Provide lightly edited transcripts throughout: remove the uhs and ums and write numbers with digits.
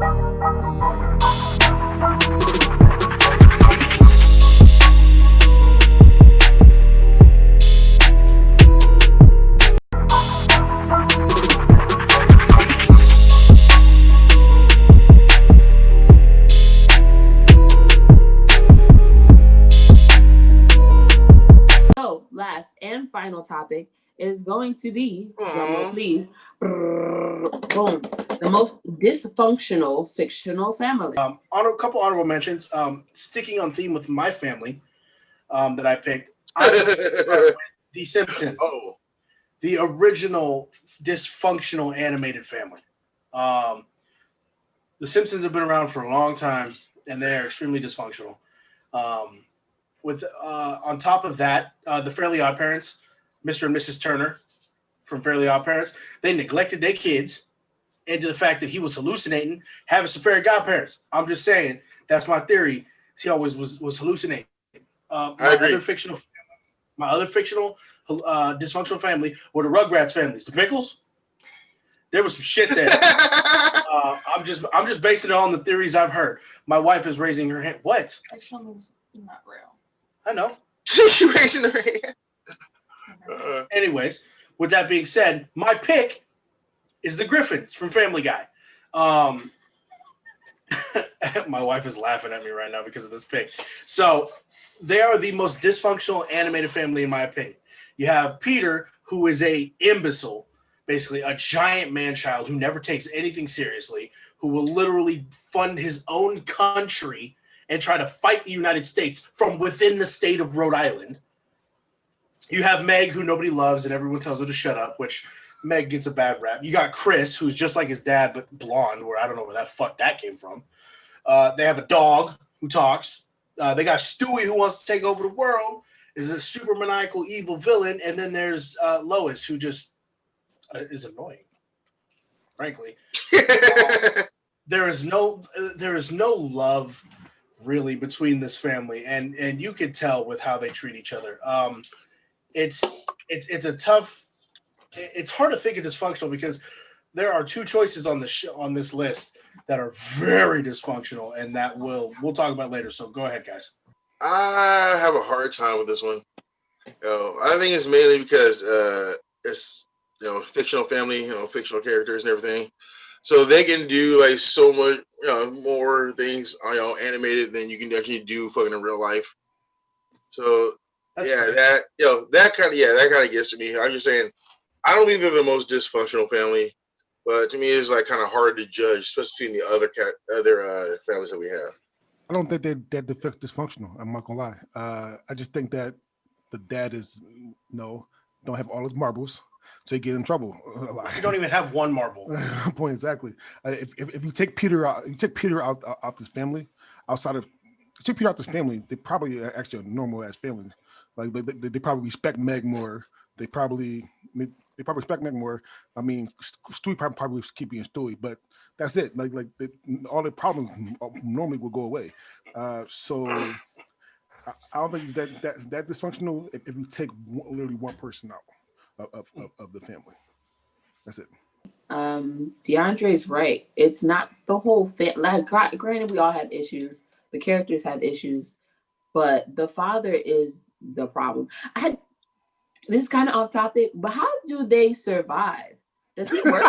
So, last and final topic is going to be, drumroll please, boom, the most dysfunctional fictional family. On a couple honorable mentions. Sticking on theme with my family, that I picked. I'm going to start with The Simpsons, Oh, the original dysfunctional animated family. Um, the Simpsons have been around for a long time, and they are extremely dysfunctional. Um, with On top of that, the Fairly Odd Parents, Mr. and Mrs. Turner from Fairly Odd Parents, they neglected their kids into the fact that he was hallucinating, having some fairy godparents. I'm just saying that's my theory. He always was hallucinating. Uh, I my agree. other fictional, my other fictional dysfunctional family were the Rugrats families. The Pickles, there was some shit there. I'm just basing it on the theories I've heard. My wife is raising her hand. What? Fictional is not real. I know. She raising her hand. Anyways, with that being said, my pick is the Griffins from Family Guy. Um, my wife is laughing at me right now because of this pick. So they are the most dysfunctional animated family in my opinion. You have Peter, who is a imbecile, basically a giant man-child who never takes anything seriously, who will literally fund his own country and try to fight the United States from within the state of Rhode Island. You have Meg, who nobody loves and everyone tells her to shut up, which Meg gets a bad rap. You got Chris, who's just like his dad, but blonde, where I don't know where that fuck that came from. They have a dog who talks. They got Stewie, who wants to take over the world, is a super maniacal evil villain. And then there's Lois, who just is annoying, frankly. There is no love really between this family, and you could tell with how they treat each other. It's a tough. It's hard to think of dysfunctional because there are two choices on on this list that are very dysfunctional, and that we'll talk about later. So go ahead, guys. I have a hard time with this one. I think it's mainly because it's fictional family, fictional characters and everything, so they can do like so much more things animated than you can actually do fucking in real life. So That's yeah, fair. that kind of gets to me. I'm just saying, I don't think they're the most dysfunctional family, but to me it's like kind of hard to judge, especially between the other families that we have. I don't think they're that dysfunctional. I'm not gonna lie. I just think that the dad is don't have all his marbles, so he get in trouble a lot. You don't even have one marble. Point exactly. If you take Peter out, out this family, outside of you take Peter out this family, they probably are actually a normal ass family. Like they probably respect Meg more. They probably respect Meg more. I mean, Stewie probably keep being Stewie, but that's it. All the problems normally will go away. So I don't think it's that dysfunctional if you take literally one person out of the family. That's it. DeAndre's right. It's not the whole family. Like, granted, we all have issues. The characters have issues, but the father is the problem. This is kind of off topic, but how do they survive? Does he work?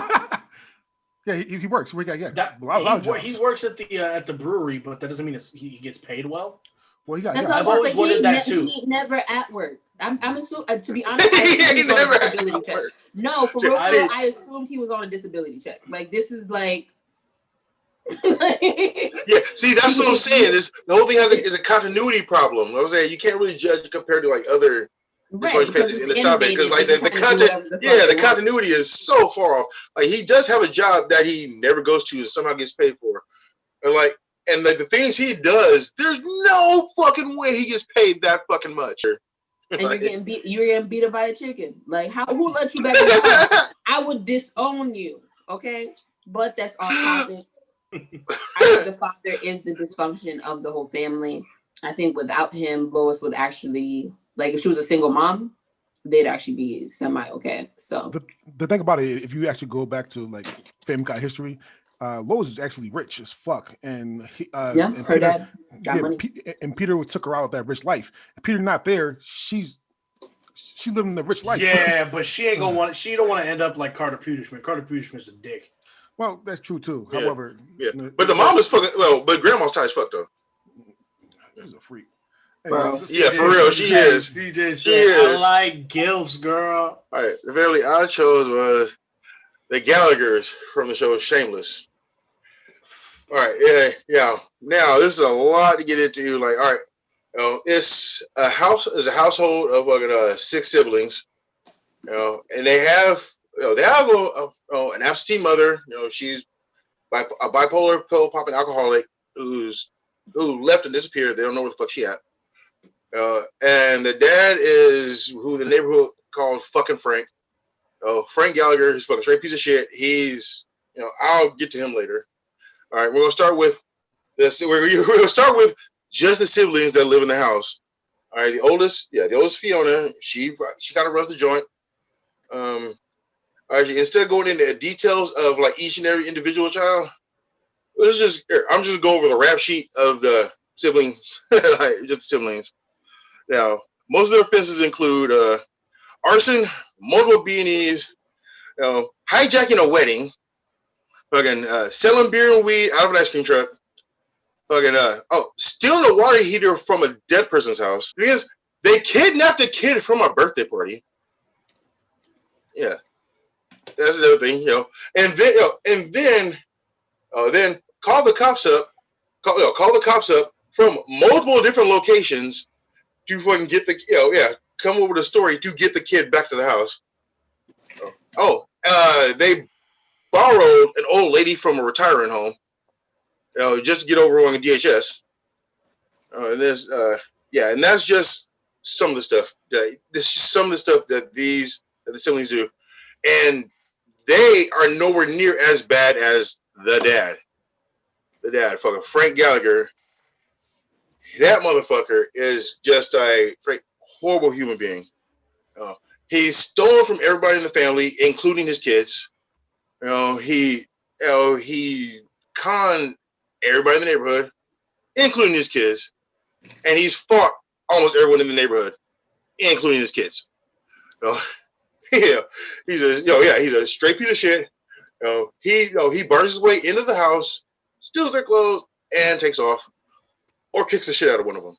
Yeah, he works. We got He works at the brewery, but that doesn't mean he gets paid well. Well, he got. That's Yeah, what I've I was always gonna say. wondered that too. He never at work. I'm assuming, to be honest, I assumed he was on a disability check. No, for real, I assumed he was on a disability check. Like, this is like. Yeah, see, that's what I'm saying. The whole thing is a continuity problem. I was saying you can't really judge compared to like other Right, in this topic because like the content, the continuity is so far off. Like he does have a job that he never goes to and somehow gets paid for, and the things he does, there's no fucking way he gets paid that fucking much. And you're getting beat up by a chicken. Like, who let you back in the house? I would disown you, okay? But that's off topic. I think the father is the dysfunction of the whole family. I think without him, Lois would actually, like, if she was a single mom, they'd actually be semi okay. So the thing about it, if you actually go back to like Family Guy history, Lois is actually rich as fuck, and Yeah, and her Peter, dad got money. And Peter took her out of that rich life. And Peter not there. She's living the rich life. Yeah, but she ain't gonna want. She don't want to end up like Carter Peterschmidt. Carter Peterschmidt's a dick. Well, that's true too. Yeah. However, Yeah, but the mom is fucking. Well, but grandma's tight as fuck though. she's a freak. Bro. Yeah, for real, she is. CJ She said, "I is. like gilfs, girl." All right, the family I chose was the Gallaghers from the show Shameless. All right, yeah. Now this is a lot to get into. Like, all right, it's a household of fucking 6 siblings. And they have an absentee mother. She's a bipolar pill popping alcoholic who left and disappeared. They don't know where the fuck she at. And the dad is who the neighborhood called fucking Frank. Frank Gallagher, he's fucking straight piece of shit. He's, I'll get to him later. All right, we're gonna start with this. We're gonna start with just the siblings that live in the house. All right, the oldest Fiona. She kind of runs the joint. All right, instead of going into details of like each and every individual child, I'm just gonna go over the rap sheet of the siblings, like just the siblings. Now, most of their offenses include arson, multiple B&Es, hijacking a wedding, fucking selling beer and weed out of an ice cream truck, fucking stealing a water heater from a dead person's house because they kidnapped a kid from a birthday party. Yeah, that's another thing, and then call the cops up, call the cops up from multiple different locations to fucking get the come over the story to get the kid back to the house. They borrowed an old lady from a retirement home, just to get over on the DHS. And that's just some of the stuff. This is just some of the stuff that the siblings do, and they are nowhere near as bad as the dad. The dad, fucking Frank Gallagher. That motherfucker is just a horrible human being. He's stolen from everybody in the family, including his kids. He conned everybody in the neighborhood, including his kids, and he's fought almost everyone in the neighborhood, including his kids. He's a straight piece of shit. He burns his way into the house, steals their clothes, and takes off, or kicks the shit out of one of them.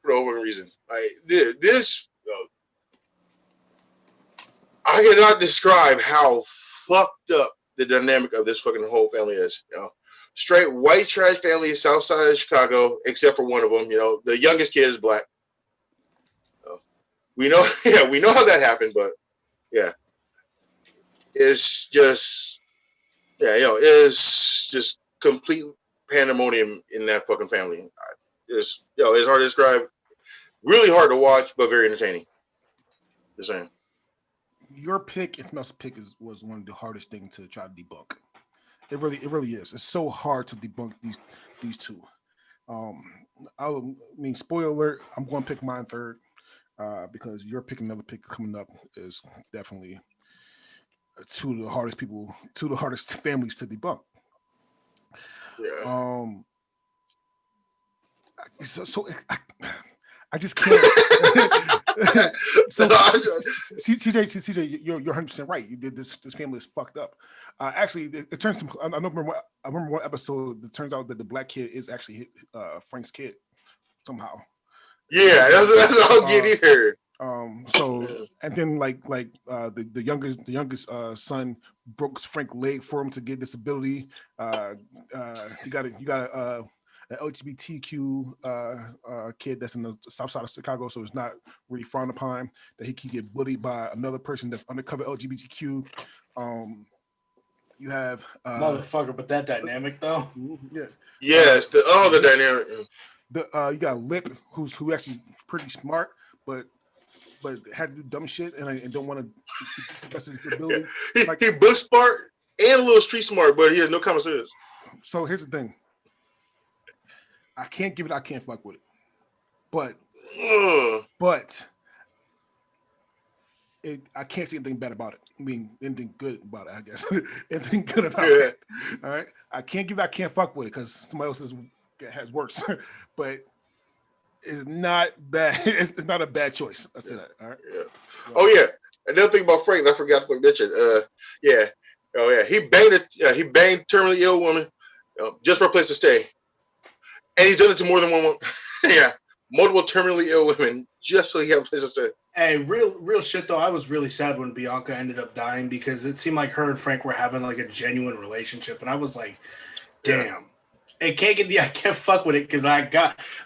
For no reason. I cannot describe how fucked up the dynamic of this fucking whole family is. Straight white trash family, south side of Chicago, except for one of them. The youngest kid is black. We know how that happened, but yeah, it's just it's just complete pandemonium in that fucking family. It's hard to describe. Really hard to watch, but very entertaining. Just saying. Your pick, if not pick, was one of the hardest things to try to debunk. It really is. It's so hard to debunk these two. Spoiler alert. I'm going to pick mine third because you're picking another pick coming up is definitely two of the hardest families to debunk. Yeah. I just can't. So CJ, you're 100% right. You did this. This family is fucked up. Actually, it turns. I remember one episode. It turns out that the black kid is actually Frank's kid somehow. Yeah, that's all get here. And then the youngest son broke Frank's leg for him to get disability. You got an LGBTQ kid that's in the south side of Chicago, so it's not really frowned upon that he can get bullied by another person that's undercover LGBTQ. You have motherfucker, but that dynamic though. Yeah. Yes, the dynamic. You got Lip, who actually pretty smart, but had to do dumb shit and don't want to invest in his ability. Yeah. He book smart and a little street smart, but he has no common sense. So here's the thing. I can't fuck with it. But I can't see anything bad about it. I mean, anything good about it, I guess. Anything good about it. All right. I can't fuck with it because somebody else has worse. But it's not bad. It's not a bad choice. I said that. All right. Yeah. Oh yeah. Another thing about Frank, I forgot to mention. Yeah. Oh yeah. He banged terminally ill woman, just for a place to stay, and he's done it to more than one woman. Yeah, multiple terminally ill women just so he have a place to stay. Hey, real shit though. I was really sad when Bianca ended up dying because it seemed like her and Frank were having like a genuine relationship, and I was like, damn. Yeah. I can't fuck with it because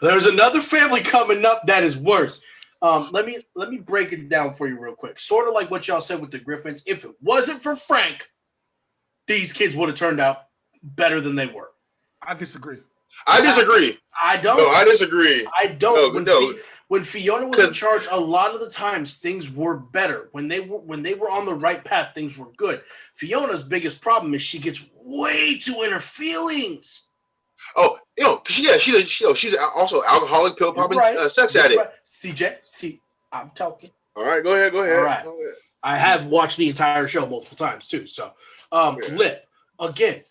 there's another family coming up that is worse. Let me break it down for you real quick. Sort of like what y'all said with the Griffins. If it wasn't for Frank, these kids would have turned out better than they were. I disagree. I don't. No, I disagree. I don't. When Fiona was in charge, a lot of the times things were better. When they were on the right path, things were good. Fiona's biggest problem is she gets way too in her feelings. Oh, she's also alcoholic, pill popping, sex addict. Right. CJ, I'm talking. All right, go ahead. All right. I have watched the entire show multiple times too. So, Lip, again,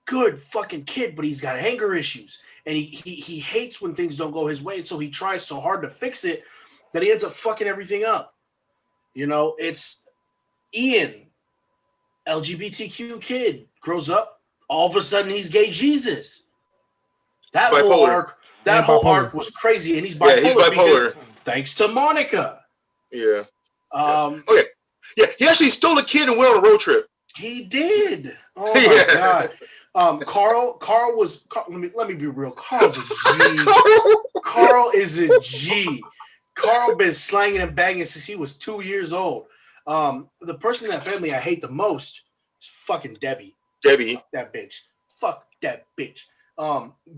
good fucking kid, but he's got anger issues, and he hates when things don't go his way, and so he tries so hard to fix it that he ends up fucking everything up. You know, it's Ian, LGBTQ kid, grows up, all of a sudden he's gay Jesus. That whole arc was crazy, and he's bipolar, he's bipolar. Because thanks to Monica. Yeah. Okay. Yeah, he actually stole a kid and went on a road trip. He did. Oh my god. Carl was. Let me be real. Carl's a G. Carl is a G. Carl been slanging and banging since he was 2 years old. The person in that family I hate the most is fucking Debbie. That bitch. Fuck that bitch.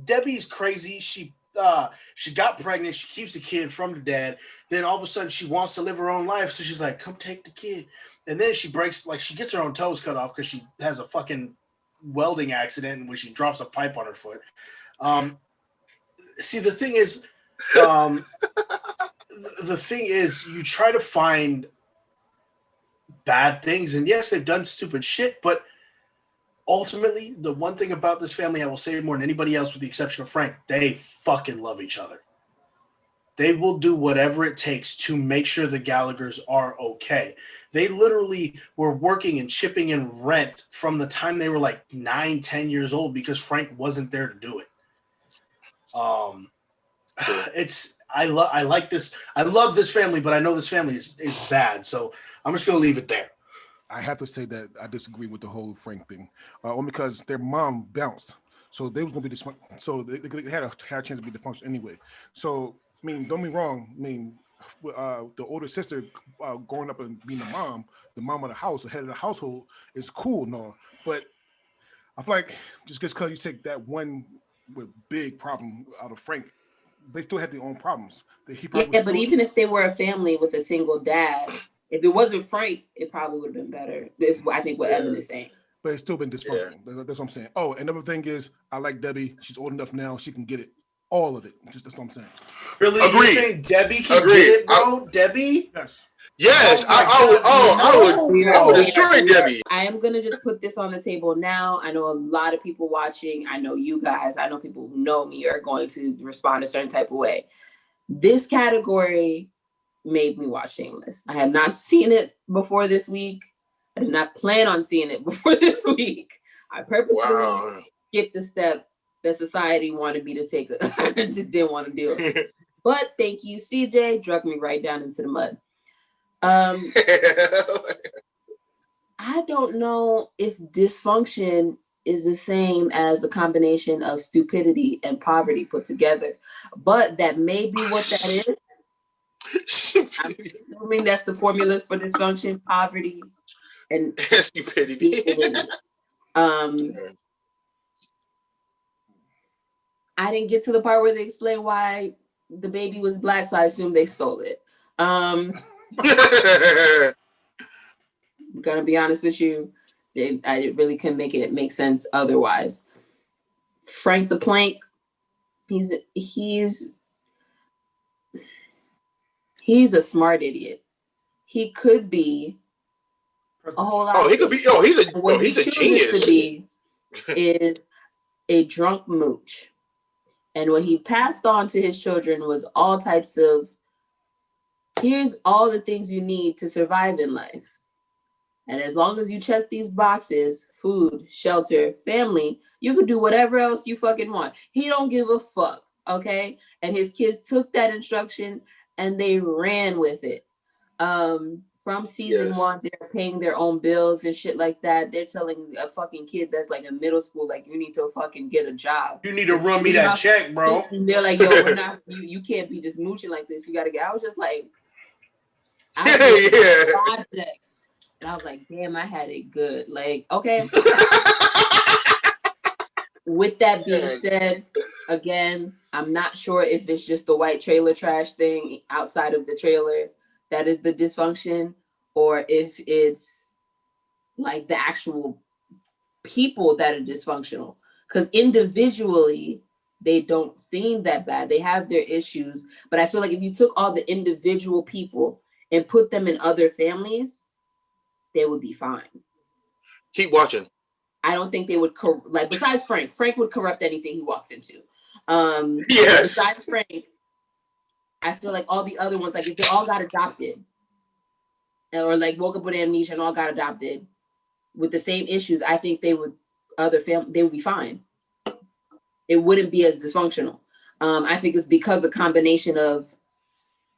Debbie's crazy. She got pregnant. She keeps the kid from the dad. Then all of a sudden she wants to live her own life. So she's like, come take the kid. And then she gets her own toes cut off because she has a fucking welding accident where she drops a pipe on her foot. See, the thing is, you try to find bad things. And yes, they've done stupid shit, but ultimately, the one thing about this family I will say more than anybody else, with the exception of Frank, they fucking love each other. They will do whatever it takes to make sure the Gallaghers are okay. They literally were working and chipping in rent from the time they were like 9-10 years old because Frank wasn't there to do it. I like this. I love this family, but I know this family is bad. So I'm just gonna leave it there. I have to say that I disagree with the whole Frank thing, only because their mom bounced, so they was gonna be dysfunctional. So they had a chance to be dysfunctional anyway. So I mean, don't be wrong. I mean, the older sister growing up and being the mom of the house, the head of the household, is cool and all. But I feel like just because you take that one with big problem out of Frank, they still have their own problems. But even if they were a family with a single dad, if it wasn't Frank, it probably would have been better. This is I think what Evan is saying. But it's still been dysfunctional. Yeah. That's what I'm saying. Oh, another thing is, I like Debbie. She's old enough now; she can get it, all of it. That's what I'm saying. Really? You're saying Debbie can get it, bro? Debbie? Yes. Yes, I would destroy Debbie. I am gonna just put this on the table now. I know a lot of people watching. I know you guys. I know people who know me are going to respond a certain type of way. This category made me watch Shameless. I had not seen it before this week. I did not plan on seeing it before this week. I purposely skipped the step that society wanted me to take. I just didn't want to do it. But thank you, CJ, drug me right down into the mud. I don't know if dysfunction is the same as a combination of stupidity and poverty put together, but that may be what that is. I'm assuming that's the formula for dysfunction: poverty and stupidity. I didn't get to the part where they explain why the baby was black, so I assume they stole it. I'm gonna be honest with you, I really couldn't make it make sense otherwise. Frank the Plank, he's a smart idiot. he could be a whole lot. Oh, he could be. Oh, he's a. What Oh, he's he a chooses genius. to be is a drunk mooch. And what he passed on to his children was all types of, here's all the things you need to survive in life. And as long as you check these boxes, food, shelter, family, you could do whatever else you fucking want. He don't give a fuck, okay? And his kids took that instruction and they ran with it. From season one, they're paying their own bills and shit like that. They're telling a fucking kid that's like in middle school, like, you need to fucking get a job. You need to run me that check, bro. And they're like, yo, we're not, you can't be just mooching like this. You gotta get. I was just like, I was projects. And I was like, damn, I had it good. Like, okay. With that being said, again, I'm not sure if it's just the white trailer trash thing outside of the trailer that is the dysfunction, or if it's like the actual people that are dysfunctional. Because individually, they don't seem that bad. They have their issues. But I feel like if you took all the individual people and put them in other families, they would be fine. Keep watching. I don't think they would like, besides Frank. Frank would corrupt anything he walks into. Yes. Besides Frank, I feel like all the other ones, like if they all got adopted, or like woke up with amnesia and all got adopted with the same issues, I think they would be fine. It wouldn't be as dysfunctional. I think it's because a combination of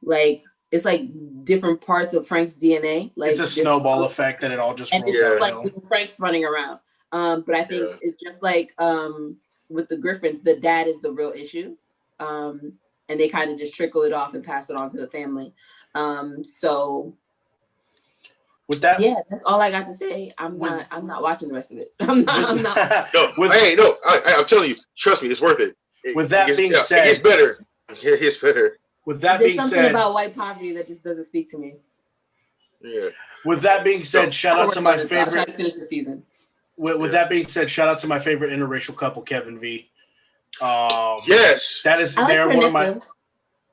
like, it's like different parts of Frank's DNA. Like, it's a snowball effect that it all just rolls down. Like Frank's running around. But I think it's just like with the Griffins, the dad is the real issue. And they kind of just trickle it off and pass it on to the family. So with that, yeah, that's all I got to say. I'm not watching the rest of it. I'm not. No, I'm telling you, trust me, it's worth it. With that being said, it gets better. It gets better. With that There's being something said, about white poverty that just doesn't speak to me. Yeah. With that being said, shout out to my favorite. I'll try to finish the season. With that being said, shout out to my favorite interracial couple, Kevin V. Yes, that is. They're one of my.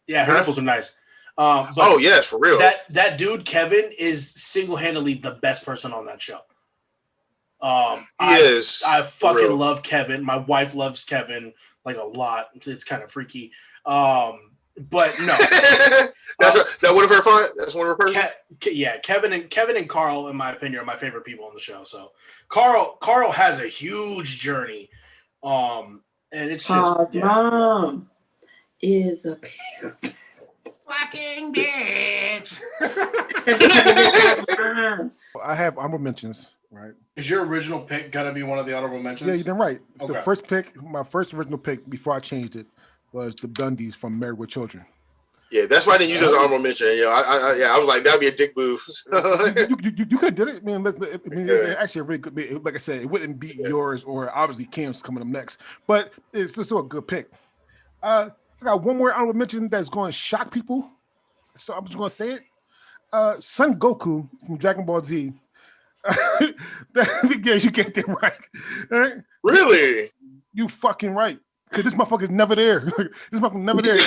Yeah, her nipples are nice. Oh yes, for real. That dude Kevin is single-handedly the best person on that show. I fucking love Kevin. My wife loves Kevin like a lot. It's kind of freaky. But no, that's one of her. That's one of her persons. Kevin and Carl, in my opinion, are my favorite people on the show. So Carl has a huge journey, and it's just mom is a fucking bitch. I have honorable mentions. Right. Is your original pick gonna be one of the honorable mentions? Yeah, you're right. Okay. The first pick, my first original pick before I changed it, was the Bundys from Married with Children. Yeah, that's why I didn't use it as an honorable mention. I was like, that'd be a dick move. you could have did it. It's actually a really good. Like I said, it wouldn't beat yours or obviously Cam's coming up next, but it's still a good pick. I got one more honorable mention that's going to shock people, so I'm just going to say it. Son Goku from Dragon Ball Z. Yeah, you get that right. Really? You fucking right. Because this motherfucker's never there. This motherfucker's never there.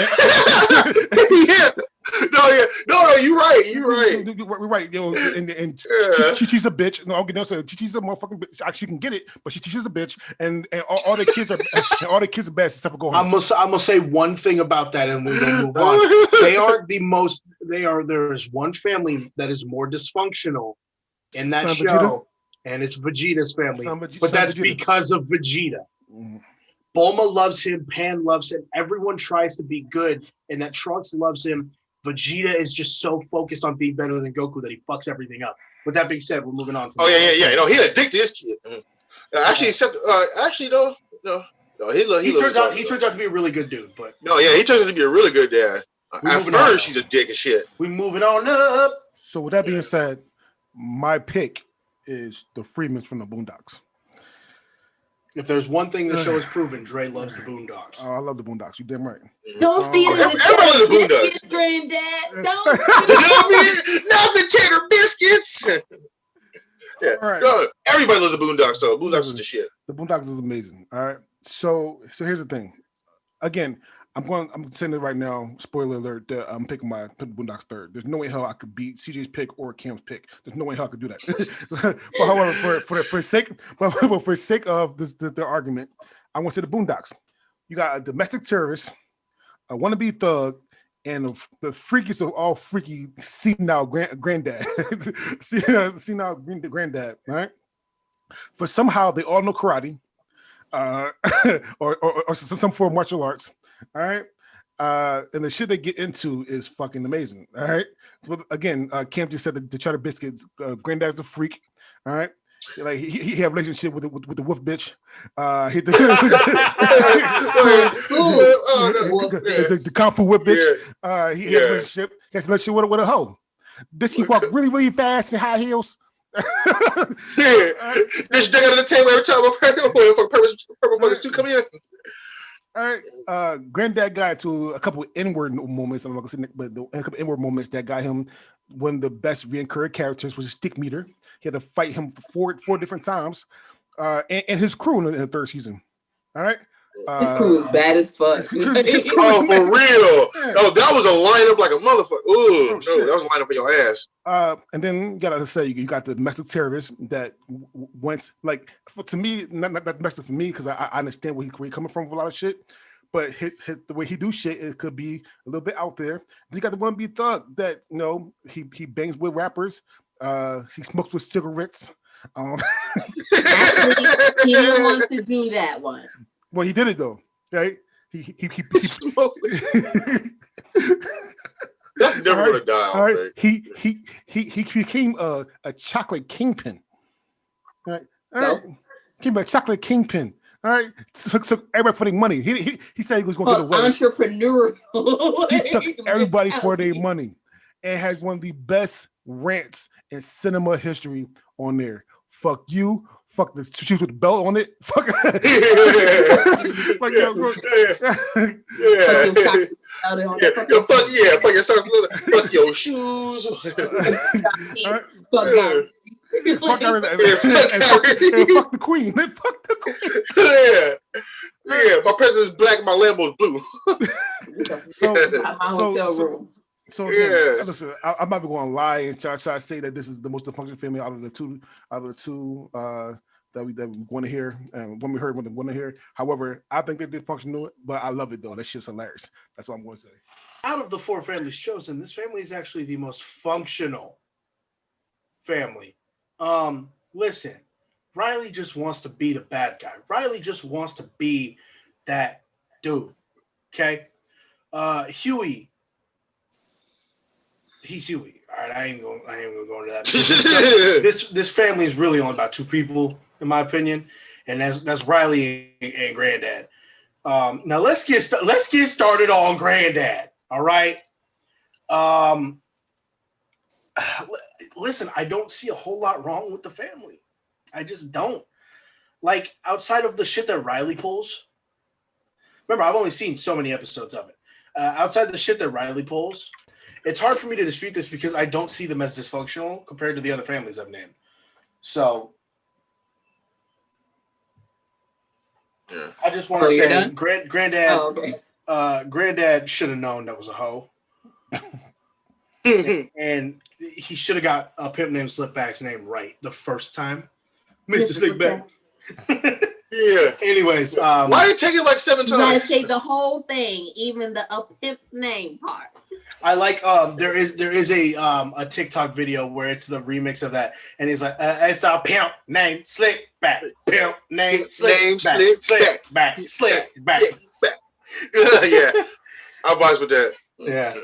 No, you're right. You're right. Yo, and Chi-Chi's a bitch. No, okay, no, so Chi-Chi's a motherfucking bitch. She can get it, but Chi-Chi's a bitch, and all the kids are bad except for Gohan. I'm gonna say one thing about that, and we're gonna move on. They are the most. There is one family that is more dysfunctional in that show, Vegeta? And it's Vegeta's family. But that's Vegeta. Because of Vegeta. Mm. Bulma loves him, Pan loves him, everyone tries to be good, and that Trunks loves him. Vegeta is just so focused on being better than Goku that he fucks everything up. With that being said, we're moving on to yeah. No, he addicted this kid. He turns out to be a really good dude, but he turns out to be a really good dad. At first, he's a dick and shit. We moving on up. So with that being said, my pick is the Freemans from the Boondocks. If there's one thing the show has proven, Dre loves the Boondocks. Oh, I love the Boondocks. You damn right. Don't feed the biscuits, Granddad. Don't not the cheddar biscuits. Yeah, right. No, everybody loves the Boondocks though. Boondocks is the shit. The Boondocks is amazing. All right. So here's the thing. Again, I'm saying it right now. Spoiler alert! That I'm picking Boondocks third. There's no way hell I could beat CJ's pick or Cam's pick. There's no way hell I could do that. But however, for sake of the argument, I want to say the Boondocks. You got a domestic terrorist, a wannabe thug, and the freakiest of all freaky senile granddad, senile granddad, right? But somehow they all know karate, uh, or some form of martial arts. All right. And the shit they get into is fucking amazing. All right. But again, Cam just said the cheddar biscuits. Granddad's a freak. All right. Like he had a relationship with the wolf bitch. The kung fu whip bitch. He had a relationship. He has a relationship with a hoe. Did she walk really, really fast in high heels? This dig under the table every time for purpose to come in. All right, Granddad got into a couple of inward moments. I'm not gonna say, but a couple of inward moments that got him one of the best recurring characters was Stick Meter. He had to fight him four different times, and his crew in the third season. All right. His crew is bad as fuck. Oh, for real? Yeah. Oh, that was a lineup like a motherfucker. Ooh, no, that was a lineup for your ass. And then you gotta say you got the domestic terrorists that went like to me, not domestic for me because I understand where he's coming from with a lot of shit. But his the way he do shit, it could be a little bit out there. Then you got the one be thug that he bangs with rappers. He smokes with cigarettes. Actually, he didn't want to do that one. Well, he did it though, right? He That's never gonna die. All right. He became a chocolate kingpin. All right. Became a chocolate kingpin. All right. Took everybody for their money. He said he was gonna get away. Entrepreneurial. He took everybody for their money and has one of the best rants in cinema history on there. Fuck you. Fuck the shoes with the belt on it. Fuck. Fuck your shoes. Fuck the queen. Fuck the queen. Yeah. My president's black. My Lambo's blue. So again, listen, I'm not going to lie and try to say that this is the most dysfunctional family out of the two that we want to hear and when we heard want to hear. However, I think they're dysfunctional, but I love it though. That shit's hilarious. That's all I'm going to say. Out of the four families chosen, this family is actually the most functional family. Listen, Riley just wants to be the bad guy. Riley just wants to be that dude. Okay, Huey. He's Huey. All right, I ain't gonna go into that. This family is really only about two people, in my opinion, and that's Riley and Granddad. Now let's get started on Granddad. All right. Listen, I don't see a whole lot wrong with the family. I just don't. Like outside of the shit that Riley pulls. Remember, I've only seen so many episodes of it. Outside the shit that Riley pulls. It's hard for me to dispute this because I don't see them as dysfunctional compared to the other families I've named. So, I just want to say, Granddad, Granddad should have known that was a hoe, and he should have got a pimp named Slipback's name right the first time, Mr. Slickback. Yeah. Anyways, why are you taking like 7 times? You gotta say the whole thing, even the pimp name part. I like there is a TikTok video where it's the remix of that, and he's like, it's a pimp named Slickback, pimp named Slickback. Yeah, I'll vibe with that. Yeah.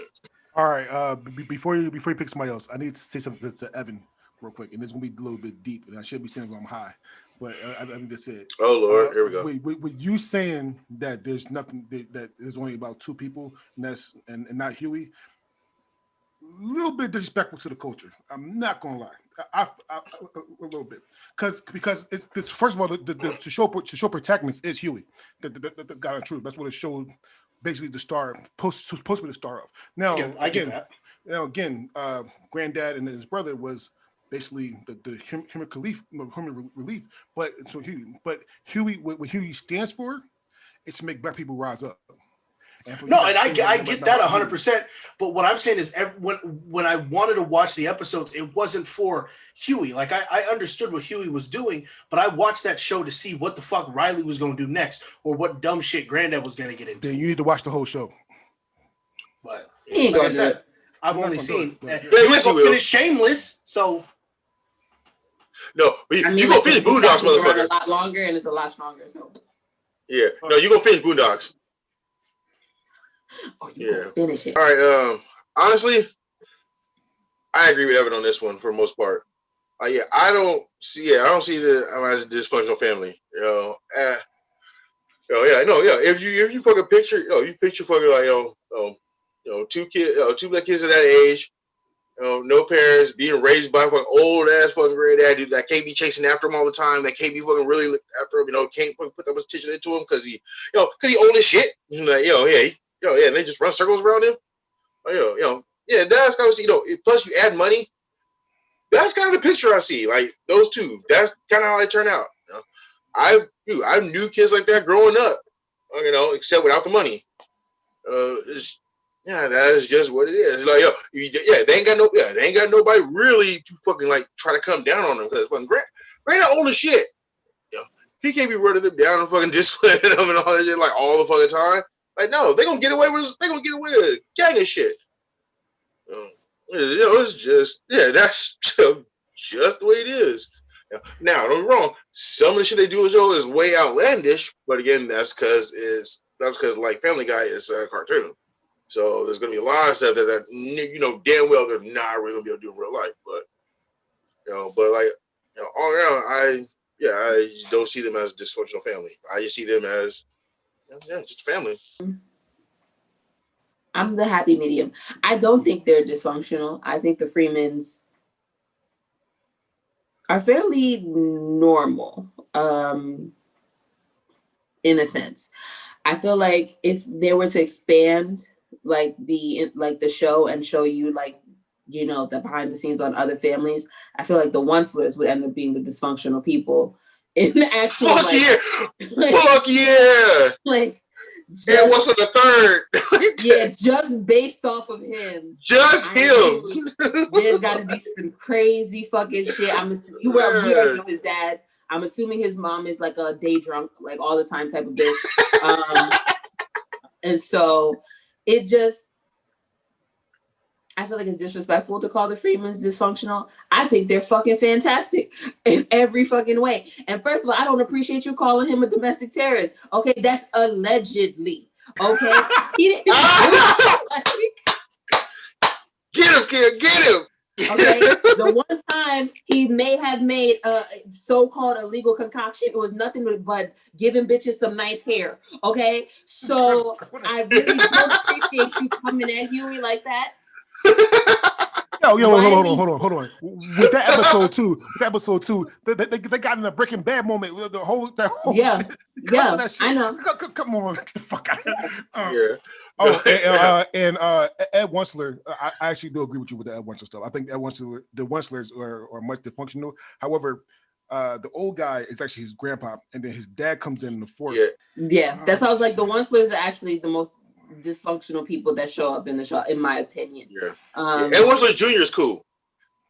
All right. Before you pick somebody else, I need to say something to Evan real quick, and it's gonna be a little bit deep, and I should be saying I'm high, but I think that's it. Oh Lord, here we go. With you saying that there's nothing that there's only about two people, and not Huey. A little bit disrespectful to the culture. I'm not gonna lie. A little bit because it's first of all the show protagonist is Huey, the guy in truth. That's what it showed. Basically, the star supposed to be the star of. Now, I get that. Granddad and his brother was basically the human relief. But Huey, what Huey stands for is to make black people rise up. No, and I get that 100%. But what I'm saying is, when I wanted to watch the episodes, it wasn't for Huey. Like I understood what Huey was doing, but I watched that show to see what the fuck Riley was going to do next, or what dumb shit Granddad was going to get into. Then you need to watch the whole show. But He ain't like I gonna do said, it. I've I'm not only gonna seen. do it, but- You Yes, ain't he gonna will. finish Shameless, so. No, but I mean, you like, gonna finish the Boondocks, been around a motherfucker. lot longer, and it's a lot stronger. So, Yeah. No, you gonna finish Boondocks. oh, you gonna finish it. All right. Honestly, I agree with Evan on this one for the most part. Yeah, I don't see the as a dysfunctional family. Yeah. If you fucking picture, you picture fucking like two black kids of that age, no parents, being raised by fucking old ass fucking granddad dude that can't be chasing after him all the time, that can't be fucking really looking after him, can't put that much attention into him because he old as shit. Like, and they just run circles around him. That's kind of plus you add money. That's kind of the picture I see. Like those two, that's kind of how they turn out. I knew kids like that growing up. Except without the money. That is just what it is. Like they ain't got nobody really to fucking like try to come down on them because fucking Grant old as shit. He can't be running them down and fucking disciplining them and all that shit like all the fucking time. Like no, they gonna get away with a gang of shit. It's just that's just the way it is. Now, don't get me wrong. Some of the shit they do is way outlandish, but again, that's because like Family Guy is a cartoon. So there's gonna be a lot of stuff that damn well they're not really gonna be able to do in real life. But all around, I just don't see them as a dysfunctional family. I just see them as just a family. I'm the happy medium. I don't think they're dysfunctional. I think the Freemans are fairly normal, in a sense. I feel like if they were to expand like the show and show you the behind the scenes on other families, I feel like the Oncelers would end up being the dysfunctional people in the actual Fuck yeah. Like and what's on the third? Yeah, just based off of him. Just him. There's got to be some crazy fucking shit. We already know his dad. I'm assuming his mom is like a day drunk, like all the time type of bitch. And so it just, I feel like it's disrespectful to call the Freemans dysfunctional. I think they're fucking fantastic in every fucking way. And first of all, I don't appreciate you calling him a domestic terrorist. Okay, that's allegedly. Okay, he didn't. Get him, kid, get him. Okay, the one time he may have made a so-called illegal concoction, it was nothing but giving bitches some nice hair. Okay, so I really don't appreciate you coming at Huey like that. Hold on. With that episode too, they got in a Breaking Bad moment. The whole yeah, shit, yeah, I know. Come on, get the fuck out of Yeah. here. And Ed Wuncler, I actually do agree with you with the Ed Wuncler stuff. I think the Wunclers are much dysfunctional. However, the old guy is actually his grandpa, and then his dad comes in the fourth. Yeah, that sounds like the Wunclers are actually the most dysfunctional people that show up in the show, in my opinion. Yeah. Ed Wuncler Jr. is cool,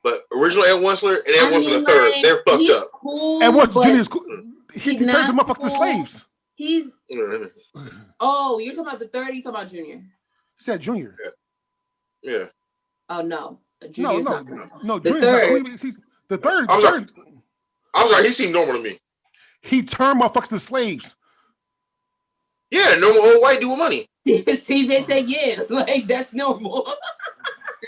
but original Ed Wuncler and Ed Wuncler the third, they're fucked up. Cool, Ed Wuncler Jr. is cool. He turns them motherfuckers to slaves. He's oh, you're talking about the third. You talking about Junior? He said Junior. Yeah. Oh no, Junior's no. The third. The third. I'm sorry. He seemed normal to me. He turned motherfuckers to slaves. Yeah, normal old white dude with money. CJ said, "Yeah, like that's normal."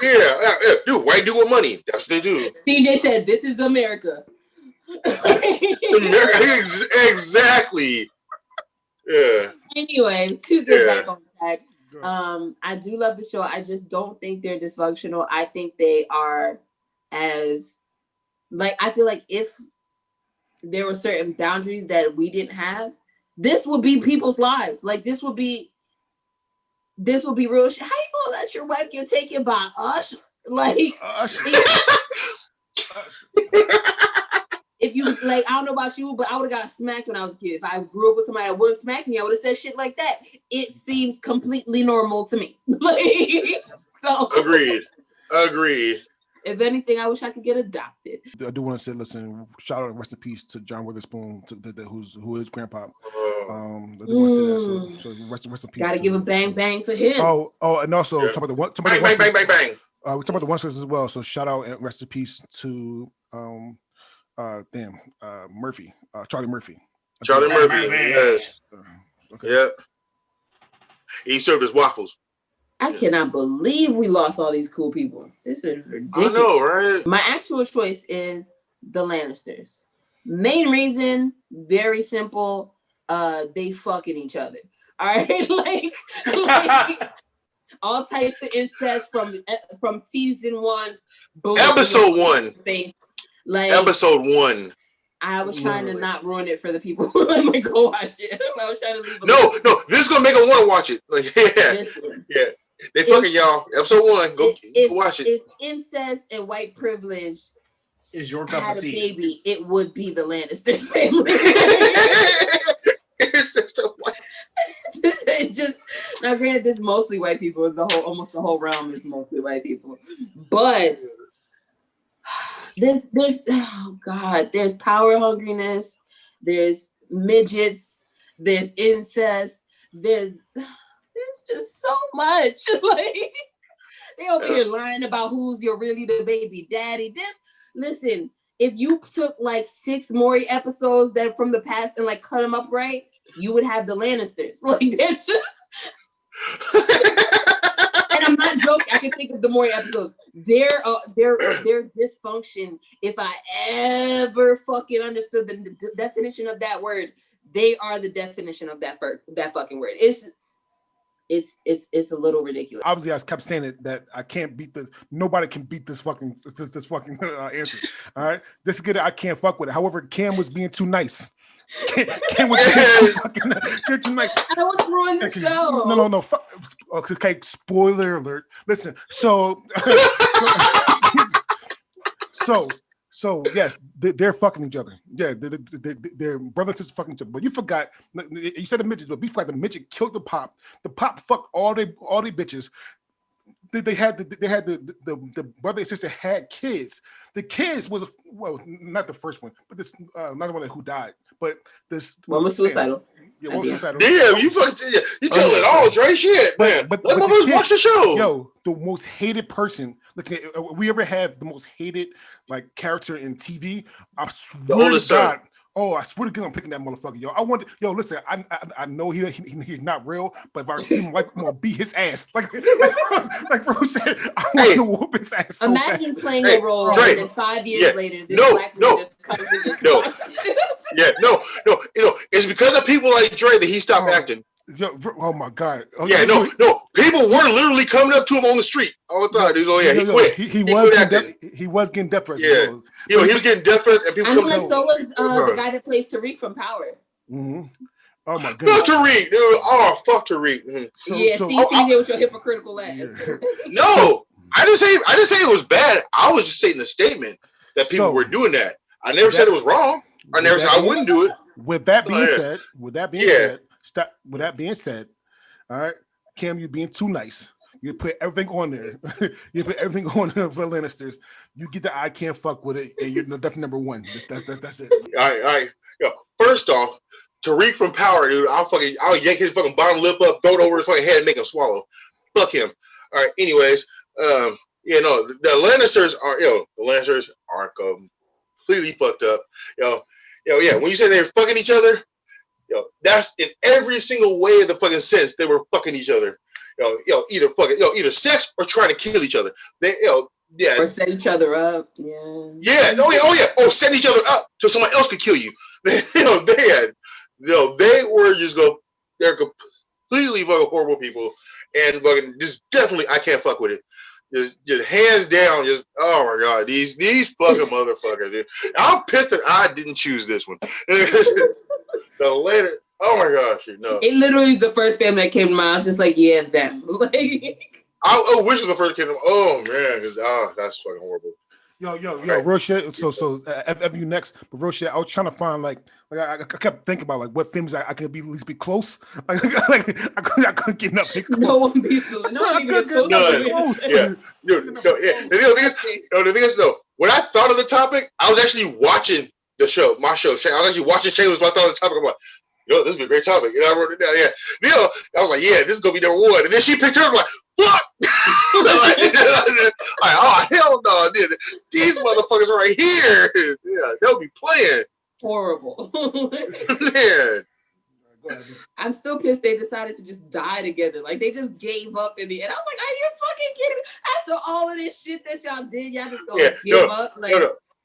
yeah, dude, white dude with money. That's what they do. CJ said, "This is America." Exactly. Yeah. Anyway, to get back on track, I do love the show. I just don't think they're dysfunctional. I think they are I feel like if there were certain boundaries that we didn't have, this would be people's lives. Like this would be real shit. How you gonna let your wife get taken by us? Like If you like, I don't know about you, but I would have got smacked when I was a kid. If I grew up with somebody that wouldn't smack me, I would have said shit like that. It seems completely normal to me. Like, so Agreed. if anything, I wish I could get adopted. I do want to say, listen, shout out and rest in peace to John Witherspoon, who is grandpa. I do want to say that. So rest in peace. Gotta give a bang bang for him. Oh, and also talk about the one. Bang. We talk about the one as well. So shout out and rest in peace to Murphy, Charlie Murphy. Charlie Murphy, yes. Okay. Yeah. He served his waffles. I cannot believe we lost all these cool people. This is ridiculous. I know, right? My actual choice is the Lannisters. Main reason, very simple. They fucking each other. All right, like all types of incest from season 1. Boom, Episode 1. Face. Like Episode 1. I was trying to not ruin it for the people who might go watch it. I was trying to leave. No, this is gonna make them want to watch it. Like, yeah. They fucking y'all. Episode 1. Go watch it. If incest and white privilege is your cup had of a tea, baby, it would be the Lannisters family. It's just a white. It's just now. Granted, there's mostly white people. Almost the whole realm is mostly white people, but there's oh god, there's power hungriness, there's midgets, there's incest, there's just so much. Like they over here lying about who's really the baby daddy. Listen, if you took like 6 Maury episodes that from the past and like cut them up right, you would have the Lannisters. Like they're just and I'm not joking. I can think of the Maury episodes. Their dysfunction. If I ever fucking understood the definition of that word, they are the definition of that fucking word. It's a little ridiculous. Obviously, I kept saying it that I can't beat this. Nobody can beat this fucking answer. All right, this is good. I can't fuck with it. However, Cam was being too nice. Cam was being too nice. I don't want to ruin the show. No. Okay, spoiler alert. Listen, so yes, they're fucking each other. Yeah, they're brother and sister fucking each other. But you forgot. You said the midget, but we forgot the midget killed the pop. The pop fucked all they bitches. They had the brother and sister had kids. The kids was not the first one, but this not the one who died, but this one was suicidal. Yeah, one was suicidal. Damn, you tell it all, Dre. Shit, man. Let motherfuckers watch the show. Yo, the most hated person. Look, we ever have the most hated like character in TV? I swear to God. Oh, I swear to God, I'm picking that motherfucker, yo. Listen, I know he's not real, but if I see him, like, I'm gonna beat his ass. Like bro said, I want to whoop his ass. So imagine bad. playing a role, Dre, and then 5 years later, this black man just comes and just it's because of people like Dre that he stopped acting. Yo, oh my God. Oh, yeah, no. People were literally coming up to him on the street all the time. He quit. He was getting death threats. Yeah, he was getting death threats, and people coming up. So was the guy that plays Tariq from Power. Mm-hmm. Oh my goodness. Fuck Tariq, dude. Oh, fuck Tariq. Mm-hmm. See here with your hypocritical ass. Yeah. No, I didn't say it was bad. I was just stating a statement that people were doing that. I never said it was wrong. I never said I wouldn't do it. With that being said, all right, Cam, you being too nice. You put everything on there. You put everything on there for Lannisters. You get the I can't fuck with it, and you're definitely number 1. That's it. All right. Yo, first off, Tariq from Power, dude. I'll yank his fucking bottom lip up, throw it over his fucking head, and make him swallow. Fuck him. All right. Anyways, the Lannisters are completely fucked up. Yeah. When you say they're fucking each other. That's in every single way of the fucking sense. They were fucking each other. Either sex or trying to kill each other. Or set each other up. Yeah. Set each other up so someone else could kill you. They were they're completely fucking horrible people, and fucking just definitely I can't fuck with it. Just hands down, oh my God, these fucking motherfuckers, dude. I'm pissed that I didn't choose this one. The later, oh my gosh, no. It literally is the first family that came to mind. I was just like, yeah, them. I wish it was the first kid. Oh man, because that's fucking horrible. Yo, Right. real shit. So, F you next. But real shit, I was trying to find I kept thinking about like what films I could be at least be close. Like I couldn't get nothing close. No one be so. No one even gets close. None. Close. Yeah. No, yeah. The thing is, when I thought of the topic, I was actually watching the show, my show. I was actually watching Shameless when I thought of the topic. I'm like, this would be a great topic. I wrote it down. Yeah. I was like, yeah, this is gonna be number one. And then she picked her up. I'm like, fuck. Oh hell no! These motherfuckers right here. Yeah, they'll be playing. Horrible. Man. I'm still pissed they decided to just die together. Like they just gave up in the end. I was like, are you fucking kidding me? After all of this shit that y'all did, y'all just gonna give up? Like,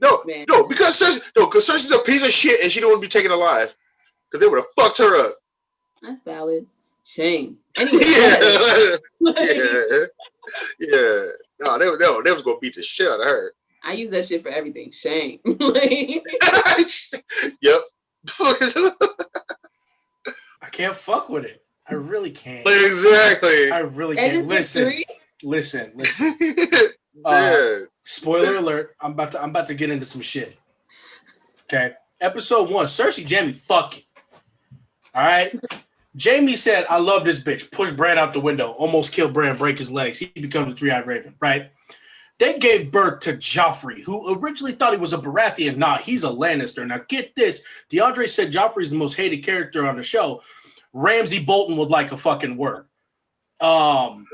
no, because Cersei's a piece of shit and she don't want to be taken alive. Because they would have fucked her up. That's valid. Shame. Anyway, yeah. No, they was gonna beat the shit out of her. I use that shit for everything. Shame. Yep. I can't fuck with it. I really can't. Exactly. I really can't. Listen. Yeah. Spoiler alert. I'm about to get into some shit. Okay. Episode 1. Cersei, Jaime, fucking. All right. Jaime said, I love this bitch. Push Bran out the window. Almost kill Bran, break his legs. He becomes a three-eyed raven, right? They gave birth to Joffrey, who originally thought he was a Baratheon. Nah, he's a Lannister. Now get this. DeAndre said Joffrey's the most hated character on the show. Ramsay Bolton would like a fucking word. No.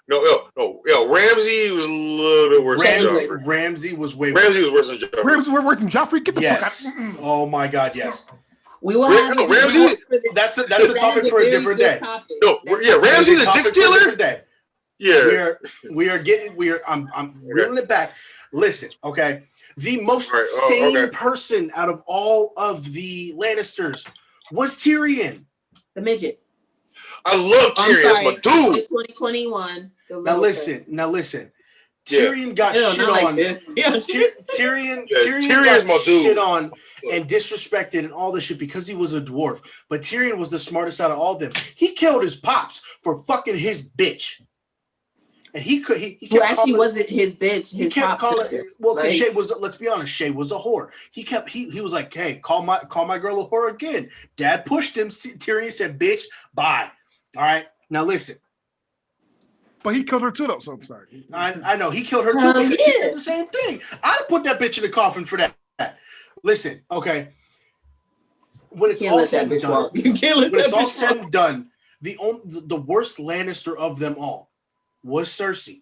Ramsay was a little bit worse than Joffrey. Ramsay was way Ramsay was worse than Joffrey. Ramsay was worse than Joffrey? Get the fuck out. Oh my God, yes. We will have Ramsay. That's a topic for a different day. Ramsay the dick stealer. Yeah, I'm reeling it back. Listen, okay. The most sane person out of all of the Lannisters was Tyrion. The midget. I love Tyrion. That's my dude. It's 2021. Now listen. Tyrion got shit on. Tyrion got shit on and disrespected and all this shit because he was a dwarf. But Tyrion was the smartest out of all of them. He killed his pops for fucking his bitch. And he kept actually wasn't his bitch. His pops. Because Shay was. Let's be honest. Shay was a whore. He was like, hey, call my girl a whore again. Dad pushed him. Tyrion said, bitch, bye. All right. Now listen. But he killed her too, though. So I'm sorry. I know he killed her too because she did the same thing. I'd have put that bitch in the coffin for that. Listen, okay. When it's all said and done, the worst Lannister of them all was Cersei.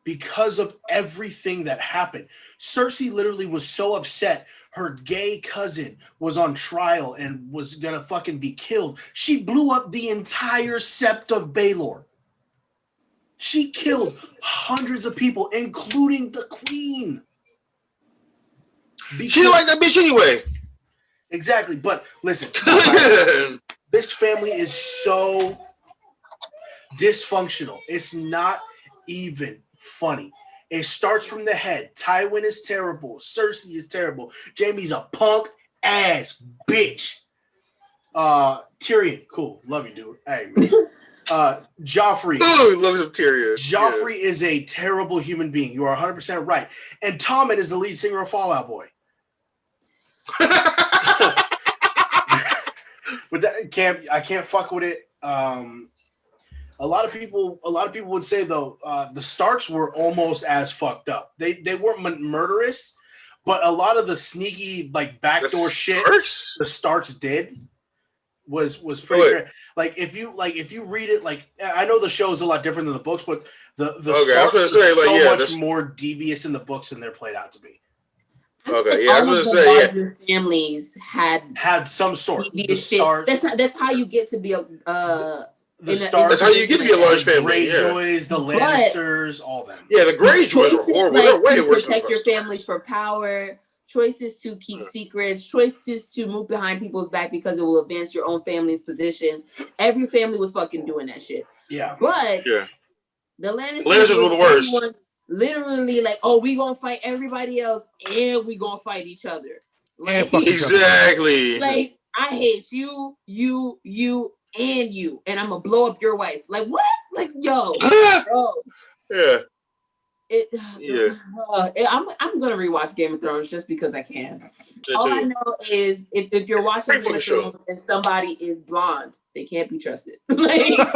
Because of everything that happened. Cersei literally was so upset her gay cousin was on trial and was gonna fucking be killed. She blew up the entire Sept of Baelor. She killed hundreds of people, including the queen. She didn't like that bitch anyway. Exactly, but listen, this family is so dysfunctional. It's not even funny. It starts from the head. Tywin is terrible. Cersei is terrible. Jaime's a punk ass bitch. Tyrion, cool. Love you, dude. Hey, Joffrey. Ooh, love some Tyrion. Joffrey is a terrible human being. You are 100% right. And Tommen is the lead singer of Fall Out Boy. But that I can't fuck with it. A lot of people would say though the Starks were almost as fucked up. They weren't murderous, but a lot of the sneaky like backdoor shit the Starks did was pretty great. Like if you read it, like I know the show is a lot different than the books, but the Starks are much more devious in the books than they're played out to be. Okay, yeah, I was gonna say, yeah. Families had some sort. The Starks. That's how you get to be a. The Starks. That's how you get to be a large family. Greyjoys, the Lannisters, all them. Yeah, the Greyjoys are horrible. They're way worse. Protect your family for power. Choices to keep secrets. Choices to move behind people's back because it will advance your own family's position. Every family was fucking doing that shit. Yeah. But the Lannisters were the worst. Literally, like, oh, we gonna fight everybody else, and we gonna fight each other. Like, exactly. Like, I hate you, and you, and I'm gonna blow up your wife. Like, what? Like, yo, bro. Yeah. Yeah. I'm gonna rewatch Game of Thrones just because I can. Shit All I too. know is if you're It's a watching great Game fucking of show. Thrones and somebody is blonde, they can't be trusted. Like, that's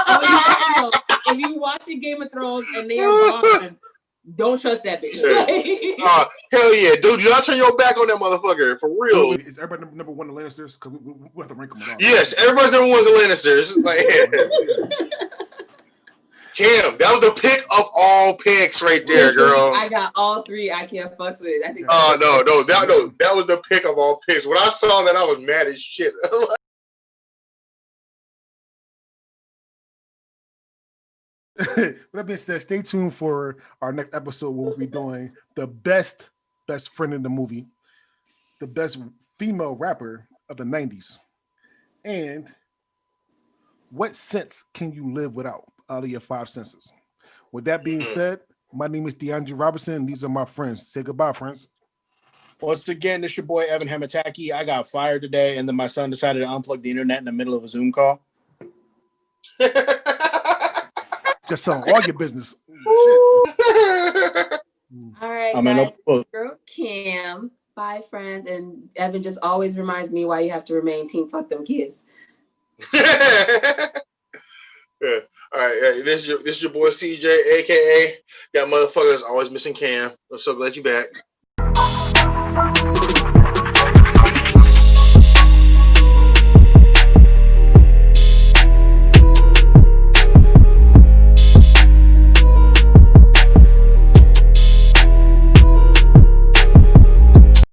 all you gotta know. If you watching Game of Thrones and they are blonde, don't trust that bitch. Yeah. Like, Hell yeah, dude! Do not turn your back on that motherfucker for real. Is everybody number one the Lannisters? Because we have to rank them all. Yes, everybody's number one's the Lannisters. Like, Cam, that was the pick of all picks right there, listen, girl. I got all three. I can't fucks with it. I think. No, that was the pick of all picks. When I saw that, I was mad as shit. With that being said, stay tuned for our next episode where we'll be doing the best friend in the movie, the best female rapper of the 90s, and what sense can you live without out of your five senses? With that being said, my name is DeAndre Robinson, and these are my friends. Say goodbye, friends. Once again, this your boy Evan Hamataki. I got fired today, and then my son decided to unplug the internet in the middle of a Zoom call. Just telling all your business. All right, I'm in guys. a Girl Kim, 5 friends, and Evan just always reminds me why you have to remain team fuck them kids. Yeah. All right, this is your boy CJ, aka that motherfucker that's always missing Cam. I'm so glad you back.